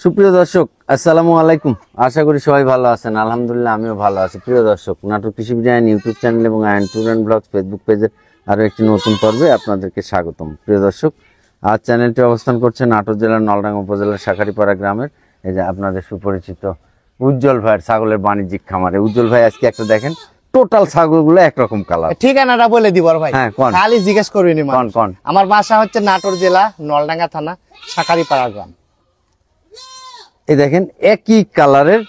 সুপ্রিয় দর্শক, আসসালামু আলাইকুম। আশা করি সবাই ভালো আছেন। আলহামদুলিল্লাহ আমিও ভালো আছি। প্রিয় দর্শক, নাটোর কৃষি বিজ্ঞান ইউটিউব চ্যানেল এবং Ayan tour and blogs Facebook পেজে আরও একটি নতুন পর্বে আপনাদেরকে স্বাগতম। প্রিয় দর্শক, আজ চ্যানেলটি অবস্থান করছে নাটোর জেলার নলডাঙ্গা উপজেলার শাঁখারীপাড়া গ্রামের এই যে আপনাদের সুপরিচিত উজ্জ্বল ভাইয়ের ছাগলের বাণিজ্যিক খামারে। উজ্জ্বল ভাই আজকে একটা দেখেন, টোটাল ছাগলগুলো একরকম কালার। ঠিকানাটা বলে দিব ভাই। হ্যাঁ, কোন খালি জিজ্ঞেস করবেন। কোন আমার বাসা হচ্ছে নাটোর জেলা নলডাঙ্গা থানা শাঁখারীপাড়া গ্রাম। এই দেখেন একই কালারের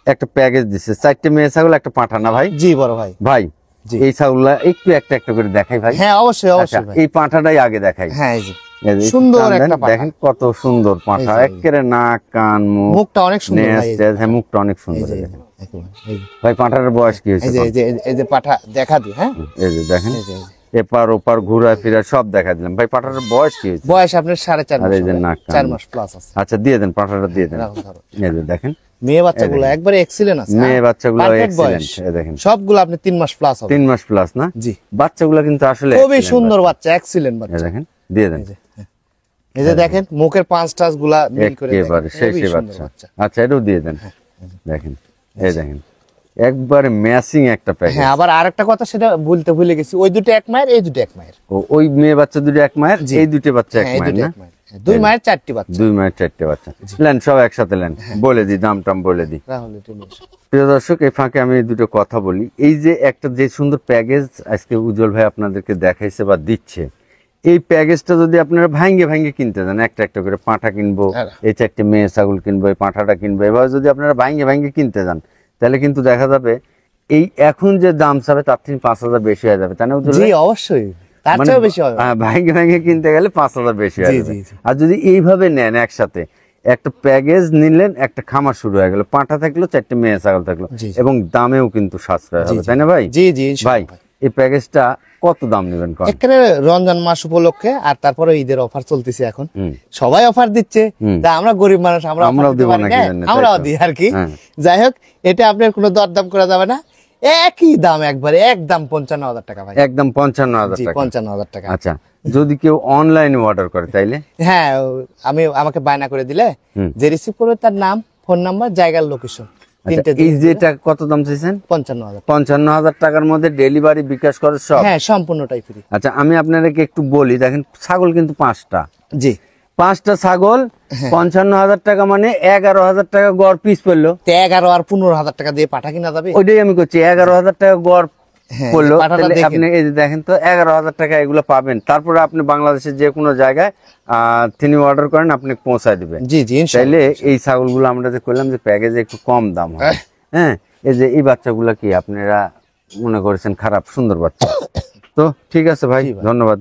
একটা প্যাকেজ দিচ্ছে, 4টে মেয়ে ছাগল একটা পাঠা না ভাই? জি বড় ভাই। ভাই এই ছাগলগুলা একটু একটা একটা করে দেখাই ভাই। হ্যাঁ অবশ্যই অবশ্যই ভাই। এই পাঁঠাটাই আগে দেখাই। হ্যাঁ এই যে এই যে সুন্দর দেখেন, একটা পাঠা। দেখেন কত সুন্দর পাঠা, একেবারে নাক কান মুখ মুখটা অনেক সুন্দর ভাই। হ্যাঁ, মুখটা অনেক সুন্দর। এই যে ভাই পাঠাটার বয়স কি হয়েছে? এই যে পাঠা দেখা দি। হ্যাঁ এই যে দেখেন, এই যে এপার ওপার ঘুরা ফিরা সব দেখা দিলাম। ভাই পাঠাটার বয়স কি হয়েছে? বয়স আপনার 4.5 আর মাস। এই যে নাক কান 4 মাস প্লাস আছে। আচ্ছা দিয়ে দেন, পাঠাটা দিয়ে দেন। এই যে দেখেন মেয়ে বাচ্চাগুলো একবারে এক্সিলেন্ট আছে। মেয়ে বাচ্চাগুলো Perfect এক্সিলেন্ট। বয়স। এই দেখেন সবগুলো আপনি 3 মাস প্লাস হবে। 3 মাস প্লাস না? জি। বাচ্চাগুলো কিন্তু আসলে খুবই excellent সুন্দর বাচ্চা। বাচ্চা, এক্সিলেন্ট এই বাচ্চা। দেখেন দিয়ে দেন। এই যে দেখেন মুখের পাঁচ টাচ গুলা মিল করে একেবারে দেখেন। শেষে খুবই সুন্দর বাচ্চা। আচ্ছা এটাও দিয়ে দেন। দেখেন এই দেখেন একবারে ম্যাচিং একটা প্যাকেজ। হ্যাঁ আবার আরেকটা কথা সেটা বলতে ভুলে গেছি, ওই দুটো এক মায়ের, এই দুটো এক মায়ের। ওই মেয়ে বাচ্চা দুটো এক মায়ের, এই দুটো বাচ্চা এক হ্যাঁ, এই মায়ের দুটো না? এক মায়ের। দুই মায়ের 4টি বাচ্চা। 2 মায়ের 4টে বাচ্চা। লেন সব একসাথে লেন, বলে দি দাম টাম বলে দি। রাহুল এটা নিয়ে এসো। প্রিয় দর্শক, এই ফাঁকে আমি দুটো কথা বলি। এই যে একটা যে সুন্দর প্যাকেজ আজকে উজ্জ্বল ভাই আপনাদেরকে দেখাইছে বা দিচ্ছে, এই প্যাকেজটা যদি আপনারা ভাঙ্গে ভাঙ্গে কিনতে যান, একটা একটা করে পাঁঠা কিনবো, এই 4টে মেয়ে ছাগল কিনবো, এই পাঁঠাটা কিনবো, এভাবে যদি আপনারা ভাঙ্গে ভাঙ্গে কিনতে যান, তাহলে কিন্তু দেখা যাবে এই এখন যে দাম চাবে তার থেকে 5,000 বেশি হয়ে যাবে, তাই না উজ্জ্বল জি ভাই? অবশ্যই, তার মানে চেয়েও বেশি হবে। ভাঙ্গে ভাঙ্গে কিনতে গেলে 5,000 বেশি হয়ে জি, যাবে। জি, জি। আর যদি এইভাবে নেন একসাথে, একটা প্যাকেজ নিলেন, একটা খামার শুরু হয়ে গেল, পাঁঠা থাকলো, 4টে মেয়ে ছাগল থাকলো, জি, জি। এবং দামেও কিন্তু সাশ্রয় হবে, জি, তাই না ভাই? জি জি ভাই এই প্যাকেজটা কত দাম নেবেন? এখানে রমজান মাস উপলক্ষে আর তারপরে ঈদের অফার চলতেছে এখন। হুম। সবাই অফার দিচ্ছে, তা আমরা গরিব মানুষ আমরা আমরাও offer দিতে দিব পারি নাকি না, জানেন, আমরাও তাই তো? দিই আর কি। হ্যাঁ। যাই হোক, এটা আপনার কোনো দরদাম করা যাবে না, একই দাম, একবারে একদম 55,000 টাকা ভাই। একদম 55,000 জি টাকা। 55,000 টাকা। আচ্ছা যদি কেউ অনলাইনে অর্ডার করে তাইলে? হ্যাঁ আমাকে বায়না করে দিলে যে রিসিভ করবে তার নাম, ফোন নাম্বার, জায়গার লোকেশন আচ্ছা, এই যেটা কত দাম চাইছেন? 55,000। 55,000 টাকার মধ্যে ডেলিভারি, বিকাশ করে সব? হ্যাঁ সম্পূর্ণটাই ফ্রি। আচ্ছা আমি আপনাদেরকে একটু বলি, দেখেন ছাগল কিন্তু 5টা, জি 5টা ছাগল 55,000 টাকা, মানে 11,000 টাকা গড় পিস পড়লো। 11 আর 15,000 টাকা দিয়ে পাঠা কিনা যাবে। ওইটাই আমি করছি, 11,000 টাকা গড় হ্যাঁ, পড়লো। পাঠাটা তাহলে দেখেন। আপনি এই যে দেখেন তো 11,000 টাকা এগুলো পাবেন। তারপরে আপনি বাংলাদেশের যে কোনো জায়গায় তিনি অর্ডার করেন, আপনি পৌঁছায় দিবেন। জি জি ইনশাআল্লাহ। তাইলে এই ছাগলগুলো আমরা যে করলাম যে প্যাকেজে একটু কম দাম হয়। হ্যাঁ এই যে এই বাচ্চাগুলো কি আপনারা মনে করেছেন খারাপ? সুন্দর বাচ্চা তো। ঠিক আছে ভাই, ধন্যবাদ।